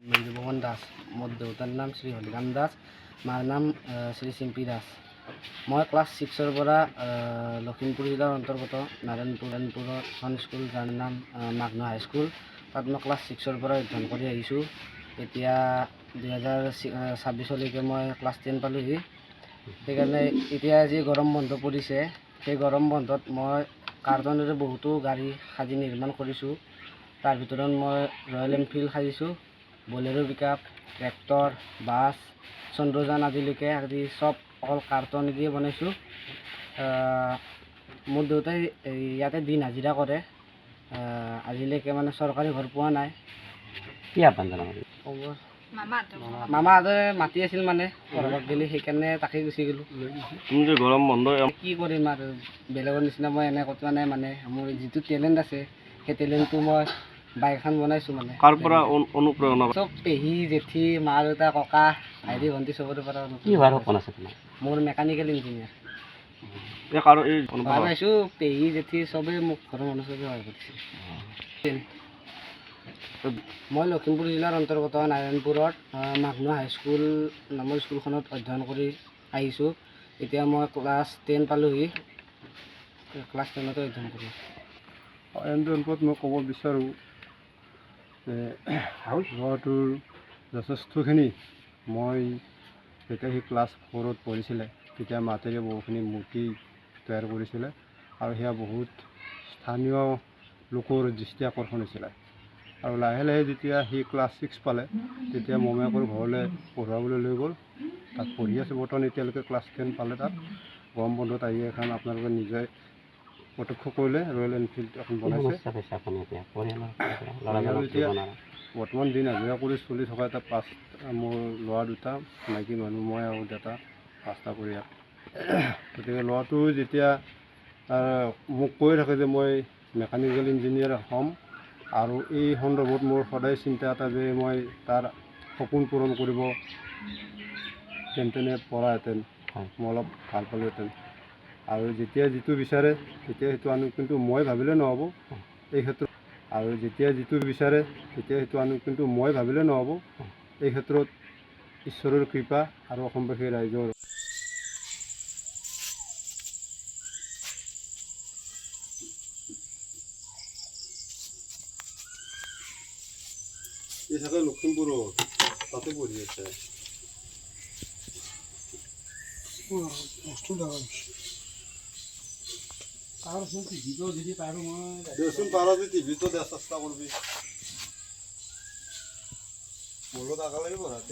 মঞ্জুমোহন দাস। মোৰ দেউতাৰ নাম শ্ৰী হলিৰাম দাস, মাৰ নাম শ্ৰী চিম্পী দাস। মই ক্লাছ 6ৰ পৰা লখিমপুৰ জিলাৰ অন্তৰ্গত নাৰায়ণপুৰত এখন স্কুল যাৰ নাম মাগ্ন হাইস্কুল, তাত মই ক্লাছ 6ৰ পৰা অধ্যয়ন কৰি আহিছোঁ। এতিয়া 2026লৈকে মই ক্লাছ 10 পালোহি। সেইকাৰণে এতিয়া যি গৰম বন্ধ পৰিছে, সেই গৰম বন্ধত মই কাৰ্টনেৰে বহুতো গাড়ী সাজি নিৰ্মাণ কৰিছোঁ। তাৰ ভিতৰত মই ৰয়েল এনফিল্ড সাজিছোঁ, Bolero pickup, tractor, bus, Chandrayaan আদিলৈকে আদি চব অকল কাৰ্টন দিয়ে বনাইছোঁ। মোৰ দেউতাই ইয়াতে দিন হাজিৰা কৰে। আজিলৈকে মানে চৰকাৰী ঘৰ পোৱা নাই। কি আপোনাৰ মামাহঁতে মাতি আছিল মানে ঘৰত গ'লে, সেইকাৰণে তাকে গুচি গ'লোঁ। তুমি যে গৰম বন্ধ কি কৰিম আৰু, বেলেগৰ নিচিনা মই এনে কটোৱা নাই। মানে মোৰ যিটো টেলেণ্ট আছে, সেই টেলেণ্টটো মই বাইক এখন বনাইছোঁ। মানে কাৰ পৰা অনুপ্ৰেৰণা? চব পেহী, জেঠি, মা দেউতা, ককা, ভাইটি ভণ্টি চবৰে পৰা। কি হোৱাৰ সপোন আছে তোমাৰ? মোৰ মেকানিকেল ইঞ্জিনিয়াৰ। পাইছোঁ পেহী, জেঠি চবেই মোক ঘৰৰ মানুহ চবেই সহায় কৰিছে। মই লখিমপুৰ জিলাৰ অন্তৰ্গত নাৰায়ণপুৰত মাগ্ন হাইস্কুল নামৰ স্কুলখনত অধ্যয়ন কৰি আহিছোঁ। এতিয়া মই ক্লাছ 10 পালোহি। ক্লাছ 10তে অধ্যয়ন কৰোঁ। এনটোৰ মই ক'ব বিচাৰোঁ যে ল'ৰাটোৰ যথেষ্টখিনি, মই যেতিয়া সি ক্লাছ 4ত পঢ়িছিলে তেতিয়া মাটিৰে বহুখিনি মূৰ্তি তৈয়াৰ কৰিছিলে, আৰু সেয়া বহুত স্থানীয় লোকৰ দৃষ্টি আকৰ্ষণ হৈছিলে। আৰু লাহে লাহে যেতিয়া সি ক্লাছ 6 পালে, তেতিয়া মোমায়েকৰ ঘৰলৈ পঢ়ুৱাবলৈ লৈ গ'ল। তাত পঢ়ি আছে বৰ্তমান, এতিয়ালৈকে ক্লাছ 10 পালে। তাত গৰম বন্ধত আহি এখন আপোনালোকে নিজে প্ৰত্যক্ষ কৰিলে ৰয়েল এনফিল্ড এখন বনাইছে। এতিয়া বৰ্তমান দিন হাজিৰা কৰি চলি থকা এটা মোৰ ল'ৰা দুটা, মাইকী মানুহ, মই আৰু দেউতা, 5টা পৰিয়াল। গতিকে ল'ৰাটো যেতিয়া মোক কৈ থাকে যে মই মেকানিকেল ইঞ্জিনিয়াৰ হ'ম, আৰু এই সন্দৰ্ভত মোৰ সদায় চিন্তা এটা যে মই তাৰ সপোন পূৰণ কৰিব তেনে পৰাহেঁতেন মই অলপ ভাল পালোহেঁতেন। আৰু যেতিয়া যিটো বিচাৰে তেতিয়া সেইটো আনো, কিন্তু মই ভাবিলে নহ'ব এই ক্ষেত্ৰত। আৰু যেতিয়া যিটো বিচাৰে তেতিয়া সেইটো আনো, কিন্তু মই ভাবিলে নহ'ব এই ক্ষেত্ৰত। ঈশ্বৰৰ কৃপা আৰু অসমবাসী ৰাইজৰ এই থাকে লখিমপুৰত, তাতে পঢ়ি আছে। বস্তু দেচোন পাৰ যদি টিভিটো দিয়া চেষ্টা কৰিবি মোৰো টাকা লাগিব ৰাতি